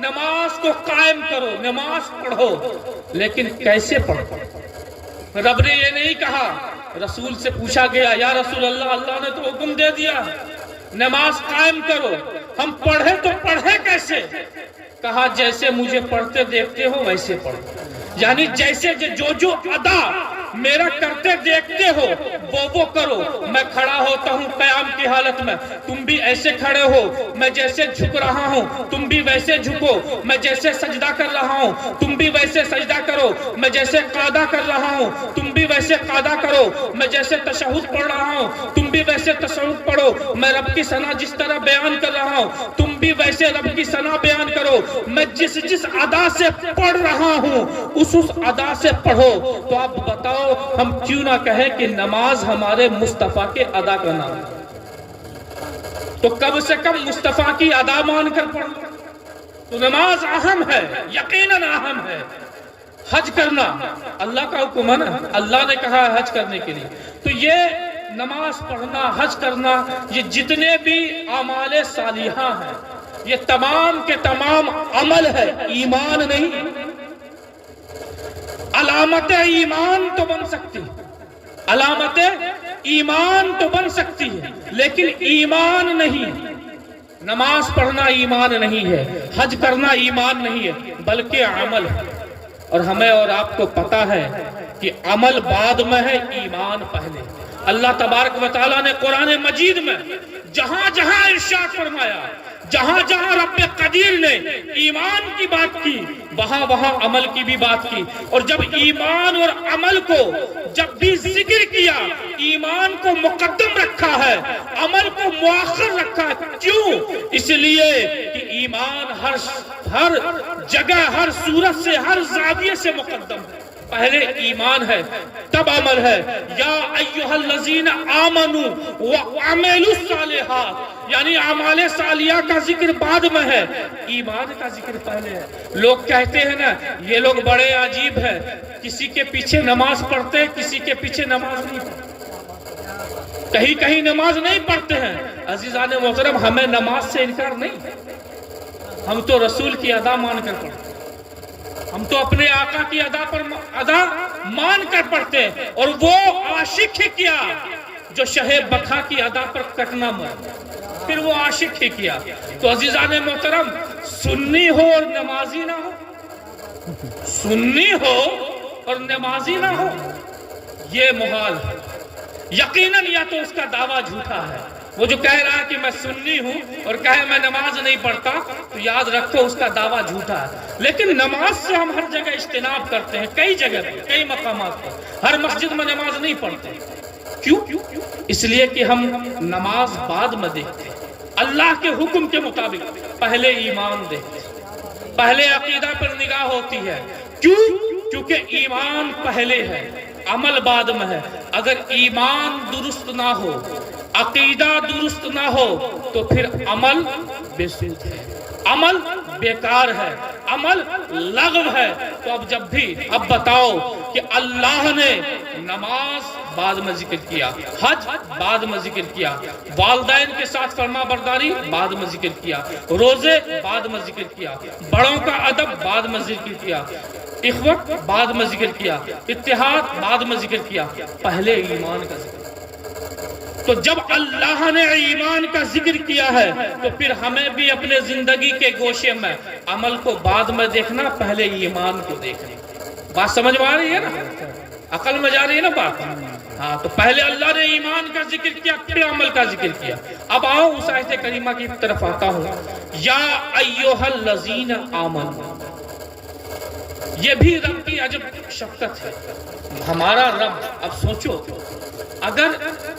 نماز کو قائم کرو، نماز پڑھو، لیکن کیسے پڑھو؟ رب نے یہ نہیں کہا، رسول سے پوچھا گیا یا رسول اللہ، اللہ نے تو حکم دے دیا نماز قائم کرو، ہم پڑھے تو پڑھے کیسے؟ کہا جیسے مجھے پڑھتے دیکھتے ہو ویسے پڑھو، یعنی جیسے جو ادا میرا کرتے دیکھتے ہو وہ کرو۔ میں کھڑا ہوتا ہوں قیام کی حالت میں، تم بھی ایسے کھڑے ہو، میں جیسے جھک رہا ہوں تم بھی ویسے جھکو، میں جیسے سجدہ کر رہا ہوں تم بھی ویسے سجدہ کرو، میں جیسے قعدہ کر رہا ہوں تم بھی ویسے قعدہ کرو، میں جیسے تشہد پڑھ رہا ہوں تم بھی ویسے تشہد پڑھو، میں رب کی ثنا جس طرح بیان کر رہا ہوں تم بھی ویسے رب کی ثنا بیان کرو، میں جس ادا سے پڑھ رہا ہوں اس ادا سے پڑھو۔ تو آپ بتاؤ ہم کیوں نہ کہیں کہ نماز ہمارے مصطفیٰ کے ادا کا نام ہے؟ تو کم سے کم مصطفیٰ کی ادا مان کر پڑھو۔ تو نماز اہم ہے، یقیناً اہم ہے۔ حج کرنا اللہ کا حکم ہے نا، اللہ نے کہا ہے حج کرنے کے لیے، تو یہ نماز پڑھنا، حج کرنا، یہ جتنے بھی اعمال صالحہ ہیں یہ تمام کے تمام عمل ہے، ایمان نہیں۔ علامت ایمان تو بن سکتی ہے، علامت ایمان تو بن سکتی ہے، لیکن ایمان نہیں۔ نماز پڑھنا ایمان نہیں ہے، حج کرنا ایمان نہیں ہے، بلکہ عمل ہے۔ اور ہمیں اور آپ کو پتا ہے کہ عمل بعد میں ہے، ایمان پہلے۔ اللہ تبارک و تعالیٰ نے قرآن مجید میں جہاں جہاں ارشاد فرمایا، جہاں جہاں رب قدیر نے ایمان کی بات کی وہاں وہاں عمل کی بھی بات کی۔ اور جب ایمان اور عمل کو جب بھی ذکر کیا، ایمان کو مقدم رکھا ہے، عمل کو مؤخر رکھا ہے۔ کیوں؟ اس لیے کہ ایمان ہر جگہ، ہر صورت سے، ہر زاویے سے مقدم ہے۔ پہلے ایمان ہے تب عمل ہے۔ یا ایھا الذین آمنوا وعملوا الصالحات، یعنی اعمال صالحہ کا ذکر بعد میں ہے، ایمان کا ذکر پہلے ہے۔ لوگ کہتے ہیں نا یہ لوگ بڑے عجیب ہیں، کسی کے پیچھے نماز پڑھتے ہیں، کسی کے پیچھے نماز نہیں پڑھتے، کہیں کہیں نماز نہیں پڑھتے ہیں۔ عزیزان محترم، ہمیں نماز سے انکار نہیں، ہم تو رسول کی ادا مان کر پڑھتے ہیں، ہم تو اپنے آقا کی ادا مان کر پڑھتے ہیں۔ اور وہ عاشق ہی کیا جو شہ بکھا کی ادا پر کٹنا مر، پھر وہ عاشق ہی کیا۔ تو عزیزان محترم، سنی ہو اور نمازی نہ ہو، سنی ہو اور نمازی نہ ہو، یہ محال ہے۔ یقیناً یا تو اس کا دعویٰ جھوٹا ہے، وہ جو کہہ رہا ہے کہ میں سنی ہوں اور کہے میں نماز نہیں پڑھتا، تو یاد رکھو اس کا دعویٰ جھوٹا ہے۔ لیکن نماز سے ہم ہر جگہ اجتناب کرتے ہیں، کئی جگہ پر، کئی مقامات پر، ہر مسجد میں نماز نہیں پڑھتے۔ کیوں؟ اس لیے کہ ہم نماز بعد میں دیکھتے ہیں، اللہ کے حکم کے مطابق پہلے ایمان دیکھتے ہیں، پہلے عقیدہ پر نگاہ ہوتی ہے۔ کیوں؟ کیونکہ ایمان پہلے ہے، عمل بعد میں ہے۔ اگر ایمان درست نہ ہو، عقیدہ درست نہ ہو، تو پھر عمل بے سود ہے، عمل بیکار ہے، عمل لغو ہے۔ تو اب بتاؤ کہ اللہ نے نماز بعد میں ذکر کیا، حج بعد میں ذکر کیا، والدین کے ساتھ فرما برداری بعد میں ذکر کیا، روزے بعد میں ذکر کیا، بڑوں کا ادب بعد میں ذکر کیا، اخوت بعد میں ذکر کیا، اتحاد بعد میں ذکر کیا، پہلے ایمان کا ذکر۔ تو جب اللہ نے ایمان کا ذکر کیا ہے تو پھر ہمیں بھی اپنے زندگی کے گوشے میں عمل کو بعد میں دیکھنا، پہلے ایمان کو دیکھنا۔ بات سمجھ میں آ رہی ہے نا؟ عقل میں جا رہی ہے نا بات؟ ہاں، تو پہلے اللہ نے ایمان کا ذکر کیا، پھر عمل کا ذکر کیا۔ اب آؤ اس آیت کریمہ کی طرف آتا ہوں۔ یا ایھا الذین آمنوا، یہ بھی رب کی عجب شفقت ہے۔ ہمارا رب، اب سوچو، اگر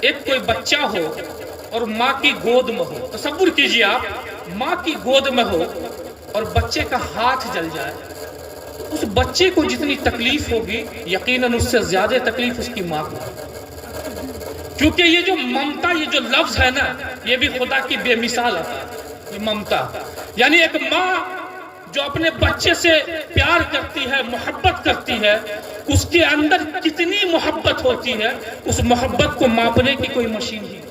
ایک کوئی بچہ ہو اور ماں کی گود میں ہو، تصور کیجئے آپ، ماں کی گود میں ہو اور بچے کا ہاتھ جل جائے، تو اس بچے کو جتنی تکلیف ہوگی یقیناً اس سے زیادہ تکلیف اس کی ماں کو، کیونکہ یہ جو ممتا، یہ جو لفظ ہے نا، یہ بھی خدا کی بے مثال ہے۔ یہ ممتا یعنی ایک ماں جو اپنے بچے سے پیار کرتی ہے، محبت کرتی ہے، اس کے اندر کتنی محبت ہوتی ہے، اس محبت کو ماپنے کی کوئی مشین نہیں،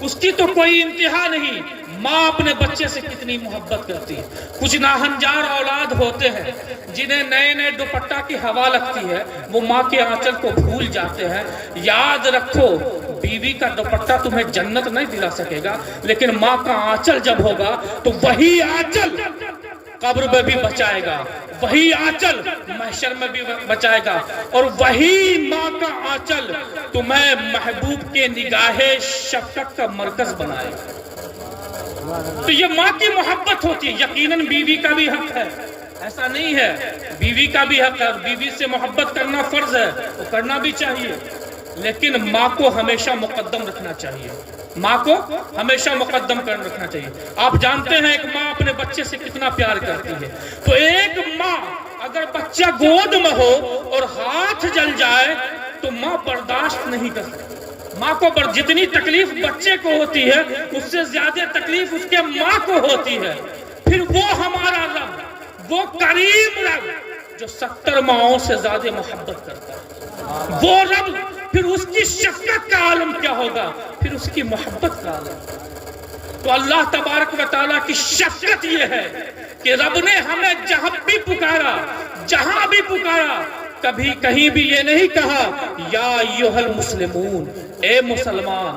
اس کی تو کوئی انتہا نہیں. ماں اپنے بچے سے کتنی محبت کرتی ہے. کچھ ناہنجار اولاد ہوتے ہیں جنہیں نئے نئے دوپٹہ کی ہوا لگتی ہے, وہ ماں کے آنچل کو بھول جاتے ہیں. یاد رکھو, بیوی کا دوپٹہ تمہیں جنت نہیں دلا سکے گا, لیکن ماں کا آنچل جب ہوگا تو وہی آنچل قبر میں بھی بچائے گا, وہی آنچل محشر میں بھی بچائے گا, اور وہی ماں کا آنچل تمہیں محبوب کے نگاہ شفقت کا مرکز بنائے گا. تو یہ ماں کی محبت ہوتی ہے. یقیناً بیوی کا بھی حق ہے, ایسا نہیں ہے, بیوی کا بھی حق ہے, بیوی سے محبت کرنا فرض ہے, وہ کرنا بھی چاہیے, لیکن ماں کو ہمیشہ مقدم رکھنا چاہیے. ماں کو ہمیشہ مقدم کر رکھنا چاہیے. آپ جانتے ہیں ایک ماں اپنے بچے سے کتنا پیار کرتی ہے. تو ایک ماں اگر بچہ گود میں ہو اور ہاتھ جل جائے تو ماں برداشت نہیں کر سکتی. ماں کو جتنی تکلیف بچے کو ہوتی ہے اس سے زیادہ تکلیف اس کے ماں کو ہوتی ہے. پھر وہ ہمارا رب, وہ کریم رب جو 70 ماؤں سے زیادہ محبت کرتا ہے, وہ رب, پھر اس کی شفقت کا عالم کیا ہوگا, پھر اس کی محبت کا عالم. تو اللہ تبارک و تعالیٰ کی شفقت یہ ہے کہ رب نے ہمیں جہاں بھی پکارا, جہاں بھی پکارا, کبھی کہیں بھی یہ نہیں کہا یا ایھا المسلمون, اے مسلمان,